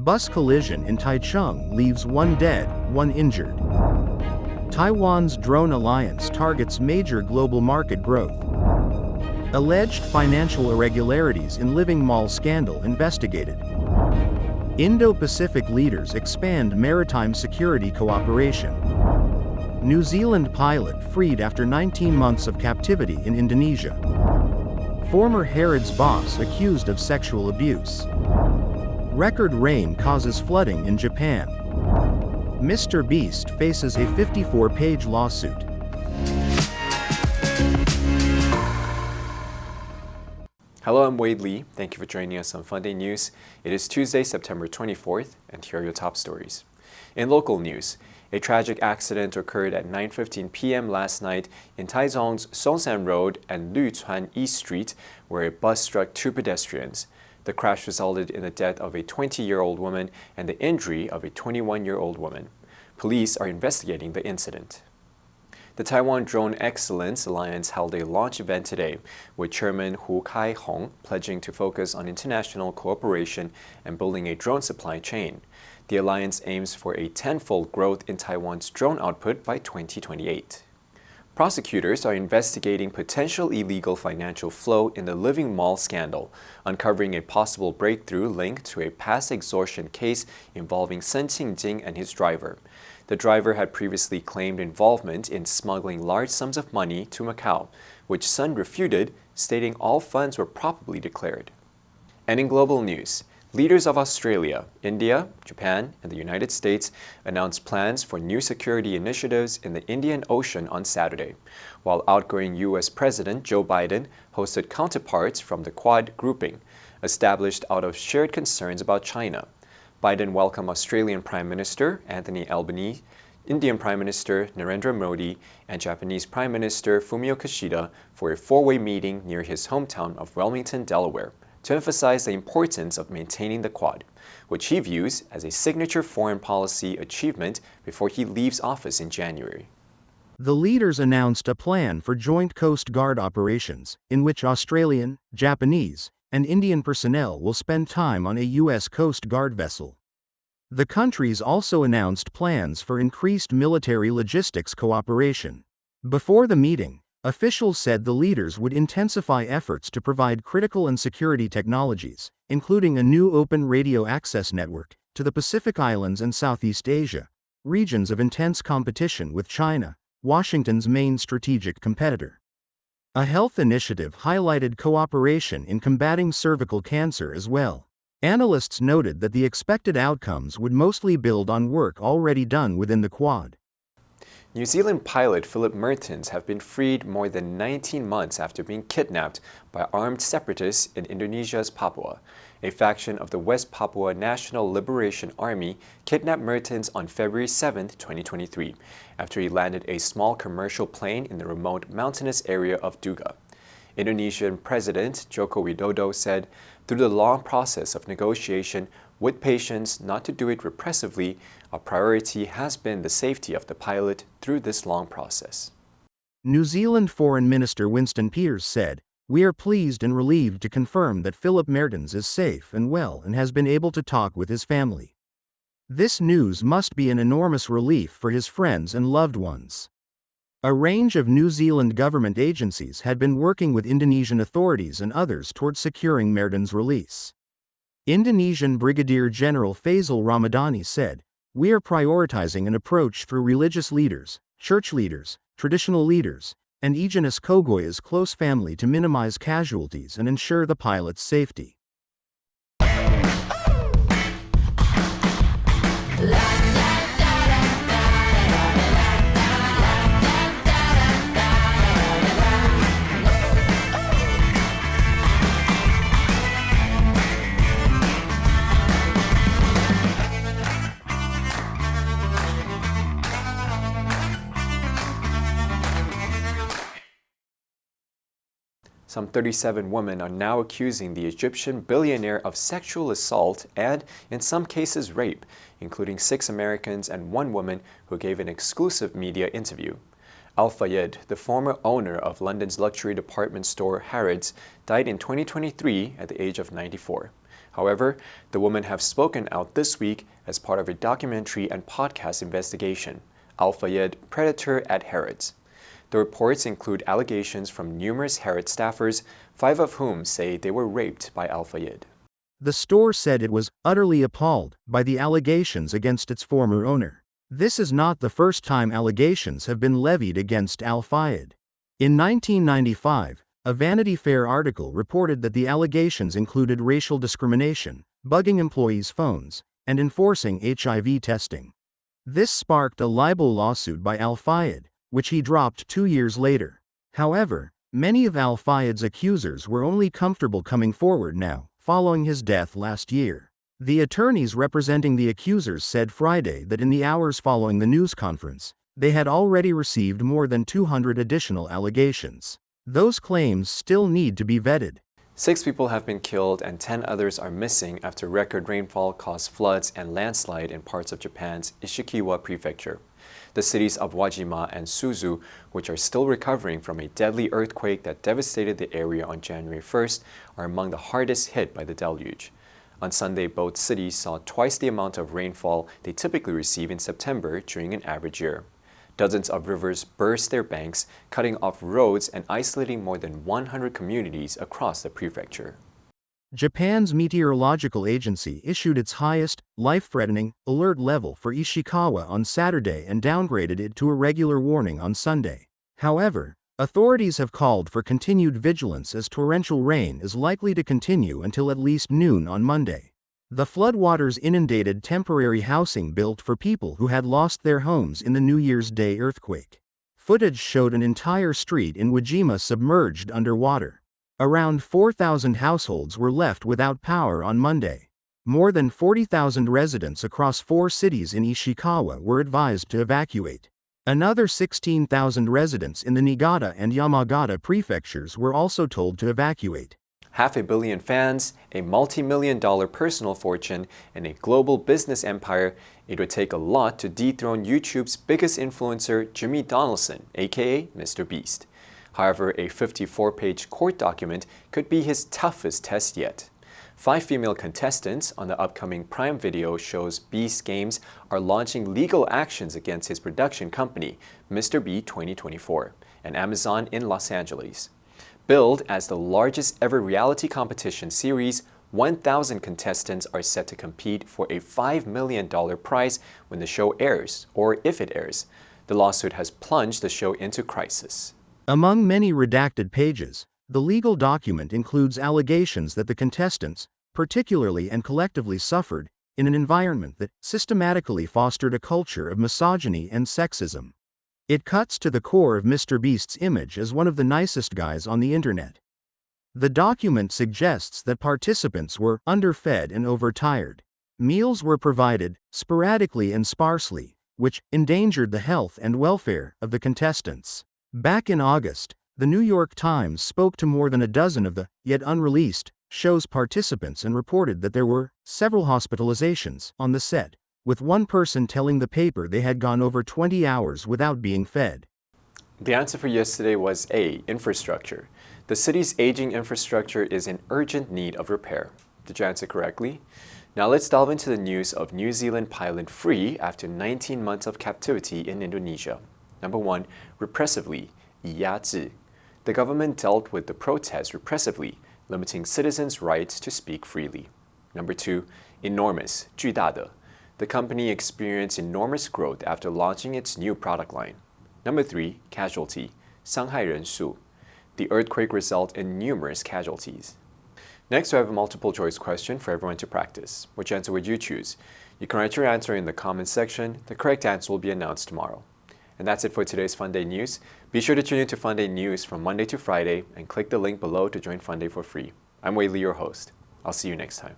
Bus collision in Taichung leaves 1 dead, 1 injured. Taiwan's drone alliance targets major global market growth. Alleged financial irregularities in Living Mall scandal investigated. Indo-Pacific leaders expand maritime security cooperation. New Zealand pilot freed after 19 months of captivity in Indonesia. Former Harrods boss accused of sexual abuse. Record rain causes flooding in Japan. MrBeast faces a 54-page lawsuit. Hello, I'm Wade Lee. Thank you for joining us on Funday News. It is Tuesday, September 24th, and here are your top stories. In local news, a tragic accident occurred at 9:15 p.m. last night in Taichung's Songsan Road and Luchuan East Street, where a bus struck 2 pedestrians. The crash resulted in the death of a 20-year-old woman and the injury of a 21-year-old woman. Police are investigating the incident. The Taiwan Drone Excellence Alliance held a launch event today, with Chairman Hu Kai-hong pledging to focus on international cooperation and building a drone supply chain. The alliance aims for a 10-fold growth in Taiwan's drone output by 2028. Prosecutors are investigating potential illegal financial flow in the Living Mall scandal, uncovering a possible breakthrough linked to a past extortion case involving Sun Qingjing and his driver. The driver had previously claimed involvement in smuggling large sums of money to Macau, which Sun refuted, stating all funds were properly declared. And in global news, leaders of Australia, India, Japan, and the United States announced plans for new security initiatives in the Indian Ocean on Saturday, while outgoing U.S. President Joe Biden hosted counterparts from the Quad grouping, established out of shared concerns about China. Biden welcomed Australian Prime Minister Anthony Albanese, Indian Prime Minister Narendra Modi, and Japanese Prime Minister Fumio Kishida for a 4-way meeting near his hometown of Wilmington, Delaware, to emphasize the importance of maintaining the Quad, which he views as a signature foreign policy achievement before he leaves office in January. The leaders announced a plan for joint Coast Guard operations, in which Australian, Japanese, and Indian personnel will spend time on a U.S. Coast Guard vessel. The countries also announced plans for increased military logistics cooperation. Before the meeting, officials said the leaders would intensify efforts to provide critical and security technologies, including a new open radio access network, to the Pacific Islands and Southeast Asia, regions of intense competition with China, Washington's main strategic competitor. A health initiative highlighted cooperation in combating cervical cancer as well. Analysts noted that the expected outcomes would mostly build on work already done within the Quad. New Zealand pilot Philip Mertens have been freed more than 19 months after being kidnapped by armed separatists in Indonesia's Papua. A faction of the West Papua National Liberation Army kidnapped Mertens on February 7, 2023, after he landed a small commercial plane in the remote mountainous area of Duga. Indonesian President Joko Widodo said, "Through the long process of negotiation, with patience not to do it repressively, our priority has been the safety of the pilot through this long process." New Zealand Foreign Minister Winston Peters said, "We are pleased and relieved to confirm that Philip Mertens is safe and well and has been able to talk with his family. This news must be an enormous relief for his friends and loved ones." A range of New Zealand government agencies had been working with Indonesian authorities and others towards securing Mertens' release. Indonesian Brigadier General Faisal Ramadhani said, "We are prioritizing an approach through religious leaders, church leaders, traditional leaders, and Igenis Kogoya's close family to minimize casualties and ensure the pilot's safety." Some 37 women are now accusing the Egyptian billionaire of sexual assault and, in some cases, rape, including 6 Americans and 1 woman who gave an exclusive media interview. Al Fayed, the former owner of London's luxury department store Harrods, died in 2023 at the age of 94. However, the women have spoken out this week as part of a documentary and podcast investigation, Al-Fayed, Predator at Harrods. The reports include allegations from numerous Harrods staffers, 5 of whom say they were raped by Al-Fayed. The store said it was utterly appalled by the allegations against its former owner. This is not the first time allegations have been levied against Al-Fayed. In 1995, a Vanity Fair article reported that the allegations included racial discrimination, bugging employees' phones, and enforcing HIV testing. This sparked a libel lawsuit by Al-Fayed, which he dropped 2 years later. However, many of Al-Fayed's accusers were only comfortable coming forward now, following his death last year. The attorneys representing the accusers said Friday that in the hours following the news conference, they had already received more than 200 additional allegations. Those claims still need to be vetted. 6 people have been killed and 10 others are missing after record rainfall caused floods and landslide in parts of Japan's Ishikiwa prefecture. The cities of Wajima and Suzu, which are still recovering from a deadly earthquake that devastated the area on January 1st, are among the hardest hit by the deluge. On Sunday, both cities saw twice the amount of rainfall they typically receive in September during an average year. Dozens of rivers burst their banks, cutting off roads and isolating more than 100 communities across the prefecture. Japan's meteorological agency issued its highest, life-threatening, alert level for Ishikawa on Saturday and downgraded it to a regular warning on Sunday. However, authorities have called for continued vigilance as torrential rain is likely to continue until at least noon on Monday. The floodwaters inundated temporary housing built for people who had lost their homes in the New Year's Day earthquake. Footage showed an entire street in Wajima submerged underwater. Around 4,000 households were left without power on Monday. More than 40,000 residents across 4 cities in Ishikawa were advised to evacuate. Another 16,000 residents in the Niigata and Yamagata prefectures were also told to evacuate. 500 million fans, a multi-million-dollar personal fortune, and a global business empire, it would take a lot to dethrone YouTube's biggest influencer, Jimmy Donaldson, aka MrBeast. However, a 54-page court document could be his toughest test yet. 5 female contestants on the upcoming Prime Video show's Beast Games are launching legal actions against his production company, MrB 2024, and Amazon in Los Angeles. Billed as the largest ever reality competition series, 1,000 contestants are set to compete for a $5 million prize when the show airs, or if it airs. The lawsuit has plunged the show into crisis. Among many redacted pages, the legal document includes allegations that the contestants, particularly and collectively, suffered in an environment that systematically fostered a culture of misogyny and sexism. It cuts to the core of MrBeast's image as one of the nicest guys on the internet. The document suggests that participants were underfed and overtired. Meals were provided sporadically and sparsely, which endangered the health and welfare of the contestants. Back in August, the New York Times spoke to more than a dozen of the, yet unreleased, show's participants and reported that there were several hospitalizations on the set, with one person telling the paper they had gone over 20 hours without being fed. The answer for yesterday was A, infrastructure. The city's aging infrastructure is in urgent need of repair. Did you answer correctly? Now let's delve into the news of New Zealand pilot free after 19 months of captivity in Indonesia. Number 1, repressively, 以压制. The government dealt with the protests repressively, limiting citizens' rights to speak freely. Number 2, enormous, 巨大的. The company experienced enormous growth after launching its new product line. Number 3, casualty, 伤害人数. The earthquake resulted in numerous casualties. Next, we have a multiple choice question for everyone to practice. Which answer would you choose? You can write your answer in the comments section. The correct answer will be announced tomorrow. And that's it for today's Funday News. Be sure to tune into Funday News from Monday to Friday and click the link below to join Funday for free. I'm Wei Li, your host. I'll see you next time.